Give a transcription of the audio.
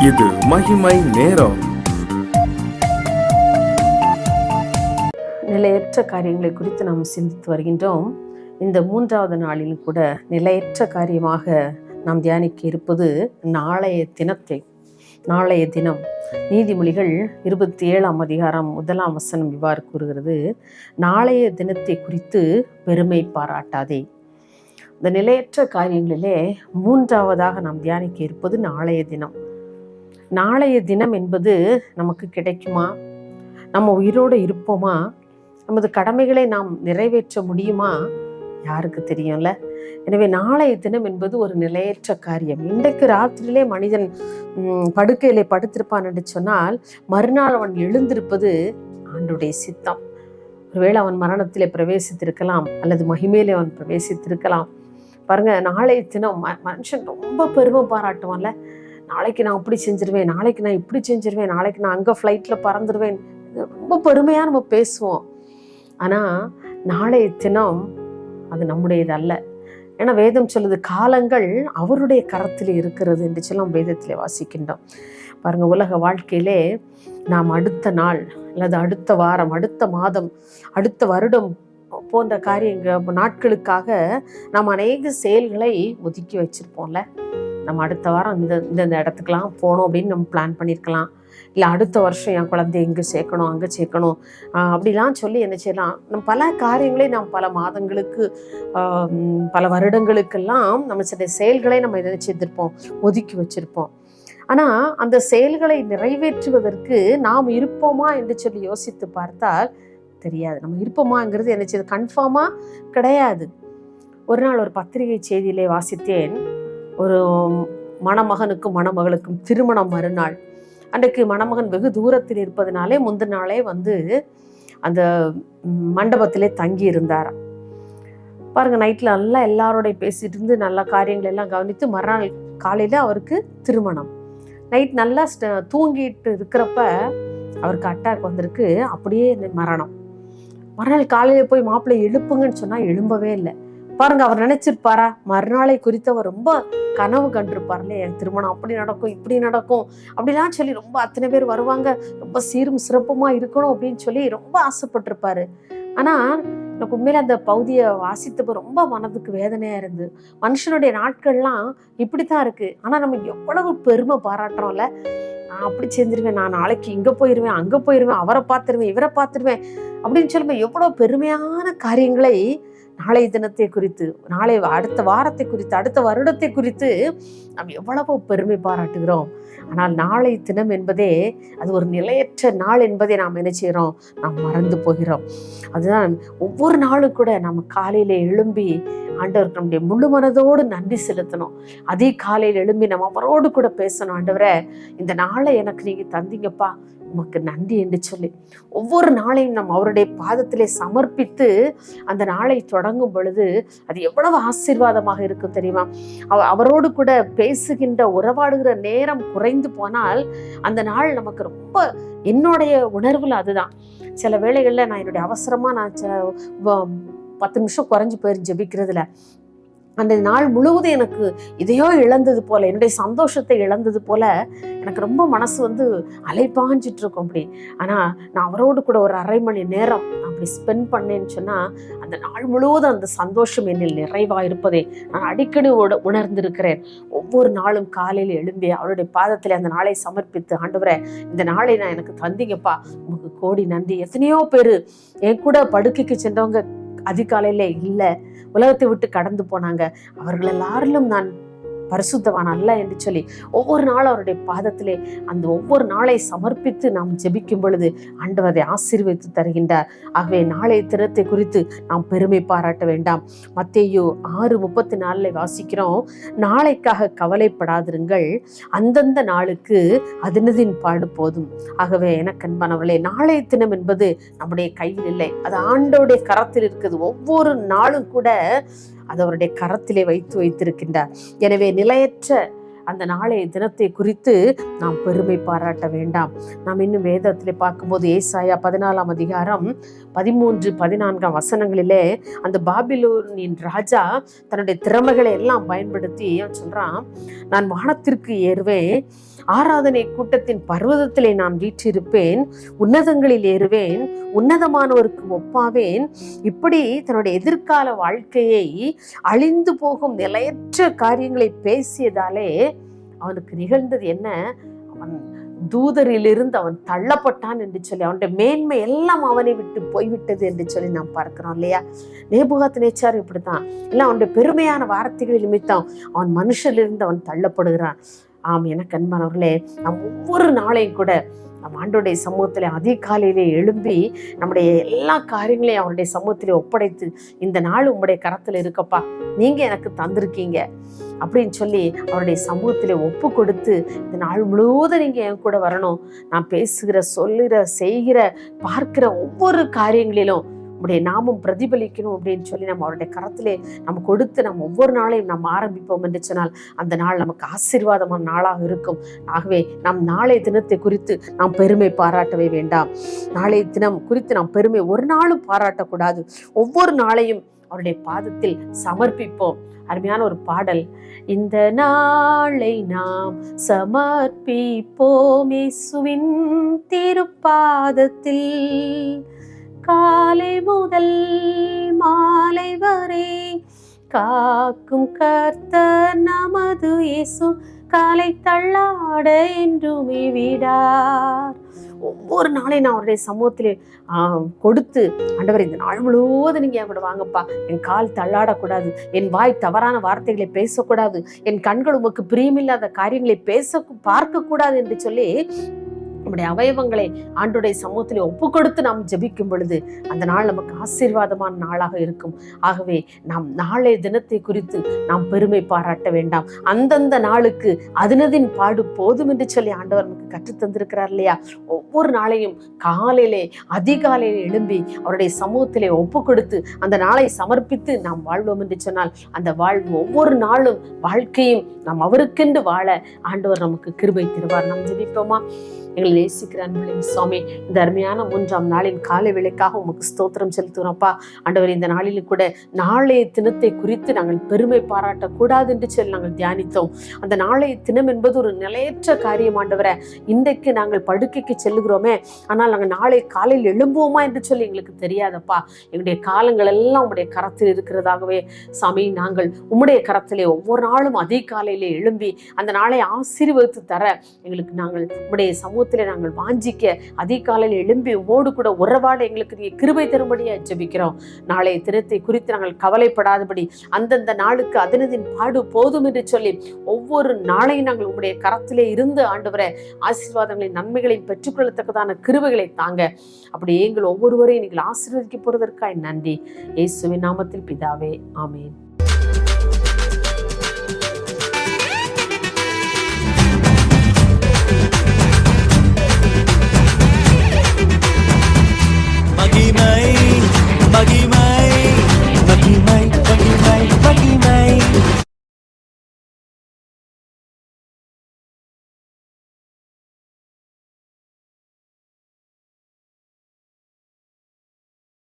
இது மகிமை நேரம். நிலையற்ற காரியங்களை குறித்து நாம் சிந்தித்து வருகின்றோம். இந்த 3வது நாளிலும் கூட நிலையற்ற காரியமாக நாம் தியானிக்க இருப்பது நாளைய தினம். நீதிமொழிகள் 27ஆம் அதிகாரம் 1ஆம் வசனம் இவ்வாறு கூறுகிறது: நாளைய தினத்தை குறித்து பெருமை பாராட்டாதே. இந்த நிலையற்ற காரியங்களிலே 3வதாக நாம் தியானிக்க இருப்பது நாளைய தினம். நாளைய தினம் என்பது நமக்கு கிடைக்குமா? நம்ம உயிரோடு இருப்போமா? நமது கடமைகளை நாம் நிறைவேற்ற முடியுமா? யாருக்கு தெரியும்ல. எனவே நாளைய தினம் என்பது ஒரு நிலையற்ற காரியம். இன்றைக்கு ராத்திரியிலே மனிதன் படுக்கையிலே படுத்திருப்பான் என்று சொன்னால், மறுநாள் அவன் எழுந்திருப்பது ஆண்டவருடைய சித்தம். ஒருவேளை அவன் மரணத்திலே பிரவேசித்திருக்கலாம், அல்லது மகிமையிலே அவன் பிரவேசித்திருக்கலாம். பாருங்க, நாளைய தினம் மனுஷன் ரொம்ப பெருமை பாராட்டுவான்ல. நாளைக்கு நான் அப்படி செஞ்சிருவேன், நாளைக்கு நான் இப்படி செஞ்சிருவேன், நாளைக்கு நான் அங்கே ஃப்ளைட்டில் பறந்துடுவேன். ரொம்ப பெருமையாக நம்ம பேசுவோம். ஆனால் நாளைய தினம் அது நம்முடையது அல்ல. ஏன்னா வேதம் சொல்லுது, காலங்கள் அவருடைய கரத்தில் இருக்கிறது என்று சொல்லி நம்ம வேதத்திலே வாசிக்கின்றோம். பாருங்க, உலக வாழ்க்கையிலே நாம் அடுத்த நாள் அல்லது அடுத்த வாரம், அடுத்த மாதம், அடுத்த வருடம் போன்ற நாட்களுக்காக நாம் அநேக செயல்களை ஒதுக்கி வச்சிருப்போம்ல. நம்ம அடுத்த வாரம் இந்த இடத்துக்கெல்லாம் போகணும் அப்படின்னு நம்ம பிளான் பண்ணியிருக்கலாம். இல்லை அடுத்த வருஷம் என் குழந்தைய இங்கே சேர்க்கணும், அங்கே சேர்க்கணும், அப்படிலாம் சொல்லி என்ன செய்யலாம். நம்ம பல காரியங்களை நாம் பல மாதங்களுக்கு, பல வருடங்களுக்கெல்லாம் நம்ம சில செயல்களை நம்ம எதை செய்திருப்போம், ஒதுக்கி வச்சிருப்போம். ஆனால் அந்த செயல்களை நிறைவேற்றுவதற்கு நாம் இருப்போமா என்று சொல்லி யோசித்து பார்த்தால் தெரியாது. நம்ம இருப்போமாங்கிறது என்ன செய்யுது, கன்ஃபார்மாக கிடையாது. ஒரு நாள் ஒரு பத்திரிகை செய்தியிலே வாசித்தேன். ஒரு மணமகனுக்கும் மணமகளுக்கும் திருமணம் மறுநாள். அன்றைக்கு மணமகன் வெகு தூரத்தில் இருப்பதனாலே முந்தின நாளே அந்த மண்டபத்திலே தங்கி இருந்தாராம். பாருங்க, நைட்டில் நல்லா எல்லாரோடைய பேசிட்டு இருந்து நல்ல காரியங்கள் எல்லாம் கவனித்து மறுநாள் காலையில் அவருக்கு திருமணம். நைட் நல்லா தூங்கிட்டு இருக்கிறப்ப அவருக்கு அட்டாக் வந்திருக்கு. அப்படியே மரணம். மறுநாள் காலையில் போய் மாப்பிள்ளை எழுப்புங்கன்னு சொன்னால் எழும்பவே இல்லை. பாருங்க, அவர் நினைச்சிருப்பாரா? மறுநாளை குறித்து அவர் ரொம்ப கனவு கண்டிருப்பார்ல, என் திருமணம் அப்படி நடக்கும், இப்படி நடக்கும் அப்படிலாம் சொல்லி ரொம்ப அத்தனை பேர் வருவாங்க, ரொம்ப சீரும் சிறப்புமா இருக்கணும் அப்படின்னு சொல்லி ரொம்ப ஆசைப்பட்டிருப்பாரு. ஆனா எனக்கு உண்மையில அந்த பகுதியை வாசித்தப்போ ரொம்ப மனதுக்கு வேதனையா இருந்து, மனுஷனுடைய நாட்கள்லாம் இப்படித்தான் இருக்கு. ஆனா நம்ம எவ்வளவு பெருமை பாராட்டுறோம்ல. நான் அப்படி செஞ்சிருவேன், நான் நாளைக்கு இங்கே போயிடுவேன், அங்கே போயிடுவேன், அவரை பார்த்துருவேன், இவரை பார்த்துருவேன் அப்படின்னு சொல்லும்போது எவ்வளோ பெருமையான காரியங்களை நாளைய தினத்தை குறித்து, அடுத்த வாரத்தை குறித்து, அடுத்த வருடத்தை குறித்து நாம் எவ்வளவோ பெருமை பாராட்டுகிறோம். ஆனால் நாளை தினம் என்பதே அது ஒரு நிலையற்ற நாள் என்பதை நாம் என்ன செய்கிறோம், நாம் மறந்து போகிறோம். அதுதான் ஒவ்வொரு நாளும் கூட நம்ம காலையில எழும்பி ஆண்டவருக்கு நம்முடைய முழு மனதோடு நன்றி செலுத்தணும். அதே காலையில் எழும்பி நம்ம அவரோடு கூட பேசணும். ஆண்டவரே, இந்த நாளை எனக்கு நீங்க தந்தீங்கப்பா, உமக்கு நன்றி என்று சொல்லி ஒவ்வொரு நாளையும் நம்ம அவருடைய பாதத்திலே சமர்ப்பித்து அந்த நாளை தொடங்கும் பொழுது அது எவ்வளவு ஆசீர்வாதமாக இருக்கும் தெரியுமா? அவரோடு கூட பேசுகின்ற, உறவாடுகிற நேரம் குறைந்து போனால் அந்த நாள் நமக்கு ரொம்ப, என்னுடைய உணர்வுல அதுதான். சில வேளைகளில் நான் என்னுடைய அவசரமா நான் 10 நிமிஷம் குறைஞ்சு போயிரு ஜெபிக்கிறதுல, அந்த நாள் முழுவதும் எனக்கு இதையோ இழந்தது போல, என்னுடைய சந்தோஷத்தை இழந்தது போல எனக்கு ரொம்ப மனசு அலைப்பாஞ்சிட்டு இருக்கும் அப்படி. ஆனால் நான் அவரோடு கூட ஒரு அரை மணி நேரம் அப்படி ஸ்பெண்ட் பண்ணேன்னு சொன்னால் அந்த நாள் முழுவதும் அந்த சந்தோஷம் என்னில் நிறைவாக இருப்பதை நான் அடிக்கடி உணர்ந்திருக்கிறேன். ஒவ்வொரு நாளும் காலையில் எழும்பி அவருடைய பாதத்தில் அந்த நாளை சமர்ப்பித்து, ஆண்டவரே, இந்த நாளை நான் எனக்கு தந்தீங்கப்பா, உங்களுக்கு கோடி நன்றி. எத்தனையோ பேர் என் கூட படுக்கைக்கு சென்றவங்க அதிகாலையில இல்லை, உலகத்தை விட்டு கடந்து போனாங்க. அவர்கள் எல்லாரிலும் நான் பரிசுத்தவான் அல்ல என்று சொல்லி ஒவ்வொரு நாளும் அவருடைய பாதத்திலே அந்த ஒவ்வொரு நாளை சமர்ப்பித்து நாம் ஜெபிக்கும் பொழுது ஆண்டவர் அதை ஆசீர்வதித்து தருகின்றார். ஆகவே நாளைய தினத்தை குறித்து நாம் பெருமை பாராட்ட வேண்டாம். மத்தேயு 6:34 வாசிக்கிறோம்: நாளைக்காக கவலைப்படாதிருங்கள், அந்தந்த நாளுக்கு அதனதின் பாடு போதும். ஆகவே எனக்கு அன்பானவர்களே, நாளைய தினம் என்பது நம்முடைய கையில் இல்லை, அது ஆண்டவருடைய கரத்தில் இருக்குது. ஒவ்வொரு நாளும் கூட அது அவருடைய கரத்திலே வைத்திருக்கின்றார். எனவே நிலையற்ற அந்த நாளைய தினத்தை குறித்து நாம் பெருமை பாராட்ட வேண்டாம். நாம் இன்னும் வேதத்திலே பார்க்கும்போது ஏசாயா 14ஆம் அதிகாரம் 13-14 வசனங்களிலே அந்த பாபிலோனின் ராஜா தன்னுடைய திறமைகளை எல்லாம் பயன்படுத்தி சொல்றான், நான் வானத்திற்கு ஏறுவேன், ஆராதனை கூட்டத்தின் பர்வதத்திலே நான் வீற்றிருப்பேன், உன்னதங்களில் ஏறுவேன், உன்னதமானவருக்கு ஒப்பாவேன். இப்படி தன்னுடைய எதிர்கால வாழ்க்கையை அழிந்து போகும் நிலையற்ற காரியங்களை பேசியதாலே அவனுக்கு நிகழ்ந்தது என்ன? அவன் தூதரிலிருந்து அவன் தள்ளப்பட்டான் என்று சொல்லி, அவனுடைய மேன்மை எல்லாம் அவனை விட்டு போய்விட்டது என்று சொல்லி நாம் பார்க்கிறோம் இல்லையா? நேபுகாத்நேச்சார் இப்படித்தான், இல்லை அவனுடைய பெருமையான வார்த்தைகள் நிமித்தம் அவன் மனுஷனிலிருந்து அவன் தள்ளப்படுகிறான். ஆம், எனக்கு அன்பானவர்களே, நாம் ஒவ்வொரு நாளையும் கூட நம் ஆண்டோடைய சமூகத்திலே அதிகாலையிலே எழும்பி நம்முடைய எல்லா காரியங்களையும் அவருடைய சமூகத்திலே ஒப்படைத்து, இந்த நாள் உங்களுடைய கரத்தில் இருக்கப்பா, நீங்க எனக்கு தந்திருக்கீங்க அப்படின்னு சொல்லி அவருடைய சமூகத்திலே ஒப்பு கொடுத்து, இந்த நாள் முழுவதும் நீங்க என் கூட வரணும், நான் பேசுகிற, சொல்லுகிற, செய்கிற, பார்க்கிற ஒவ்வொரு காரியங்களிலும் உடைய நாமம் பிரதிபலிக்கணும் அப்படின்னு சொல்லி நம்ம அவருடைய கரத்திலே நம்ம கொடுத்து நம்ம ஒவ்வொரு நாளையும் நம்ம ஆரம்பிப்போம் என்று சொன்னால் அந்த நாள் நமக்கு ஆசீர்வாதமான நாளாக இருக்கும். ஆகவே நாம் நாளைய தினத்தை குறித்து நாம் பெருமை பாராட்டவே வேண்டாம். நாளைய தினம் குறித்து நாம் பெருமை ஒரு நாளும் பாராட்டக்கூடாது. ஒவ்வொரு நாளையும் அவருடைய பாதத்தில் சமர்ப்பிப்போம். அருமையான ஒரு பாடல், இந்த நாளை நாம் சமர்ப்பிப்போம் இயேசுவின் திருப்பாதத்தில், காலை முதல் மாலை வரை காக்கும் கர்த்தர் நமது இயேசு, காலை தள்ளாட என்றுமே விடார். ஒவ்வொரு நாளையும் நான் அவருடைய சமூகத்திலே கொடுத்து, ஆண்டவர் இந்த நாள் முழுவதும் நீங்க என் கூட வாங்கப்பா, என் கால் தள்ளாடக்கூடாது, என் வாய் தவறான வார்த்தைகளை பேசக்கூடாது, என் கண்கள் உமக்கு பிரியமில்லாத காரியங்களை பார்க்க கூடாது என்று சொல்லி நம்முடைய அவயவங்களை ஆண்டோடைய சமூகத்திலே ஒப்பு கொடுத்து நாம் ஜெபிக்கும் பொழுது அந்த நாள் நமக்கு ஆசீர்வாதமான நாளாக இருக்கும். ஆகவே நாம் நாளைய தினத்தை குறித்து நாம் பெருமை பாராட்ட வேண்டாம். அந்தந்த நாளுக்கு அதனதின் பாடு போதும் என்று சொல்லி ஆண்டவர் நமக்கு கற்றுத்தந்திருக்கிறார் இல்லையா? ஒவ்வொரு நாளையும் காலையிலே அதிகாலையிலே எழும்பி அவருடைய சமூகத்திலே ஒப்பு கொடுத்து அந்த நாளை சமர்ப்பித்து நாம் வாழ்வோம் என்று சொன்னால் அந்த வாழ்வு ஒவ்வொரு நாளும் வாழ்க்கையும் நாம் அவருக்கென்று வாழ ஆண்டவர் நமக்கு கிருபை தருவார். நாம் ஜெபிப்போமா? எங்களை நேசிக்கிற அன்புள்ள சுவாமி, இந்த அருமையான 3ஆம் நாளின் காலை வேளைக்காக உமக்கு ஸ்தோத்திரம் செலுத்துகிறோம்ப்பா. ஆண்டவர், இந்த நாளிலும் கூட நாளைய தினத்தை குறித்து நாங்கள் பெருமை பாராட்டக்கூடாது என்று சொல்லி நாங்கள் தியானித்தோம். அந்த நாளைய தினம் என்பது ஒரு நிலையற்ற காரியம் ஆண்டவரை. இன்றைக்கு நாங்கள் படுக்கைக்கு செல்லுகிறோமே, ஆனால் நாங்கள் நாளை காலையில் எழும்புவோமா என்று சொல்லி எங்களுக்கு தெரியாதப்பா. எங்களுடைய காலங்கள் எல்லாம் உம்முடைய கரத்தில் இருக்கிறதாகவே சாமி, நாங்கள் உம்முடைய கரத்திலே ஒவ்வொரு நாளும் அதிகாலையிலே எழும்பி அந்த நாளை ஆசீர்வதித்து தர எங்களுக்கு நாங்கள் உம்முடைய சமூகத்திலே நாங்கள் வாஞ்சிக்க அதிகாலையில் எழும்பி உம்மோடு கூட உறவாட எங்களுக்கு நீ கிருபை தரும்படியா ஜெபிக்கிறோம். நாளைய தினத்தை குறித்து நாங்கள் கவலைப்படாதபடி அந்தந்த நாளுக்கு அதனதின் பாடு போதும் என்று சொல்லி ஒவ்வொரு நாளையும் நாங்கள் உம்முடைய கரத்திலே இருந்து ஆண்டவரை ஆசீர்வாதங்களின் நன்மைகளை பெற்றுக்கொள்ளத்தக்கதான கிருபைகளை தாங்க. அப்படி எங்கள் ஒவ்வொருவரையும் நீங்கள் ஆசீர்வதிக்க போறதற்காக நன்றி. இயேசுவின் நாமத்தில் பிதாவே, ஆமேன்.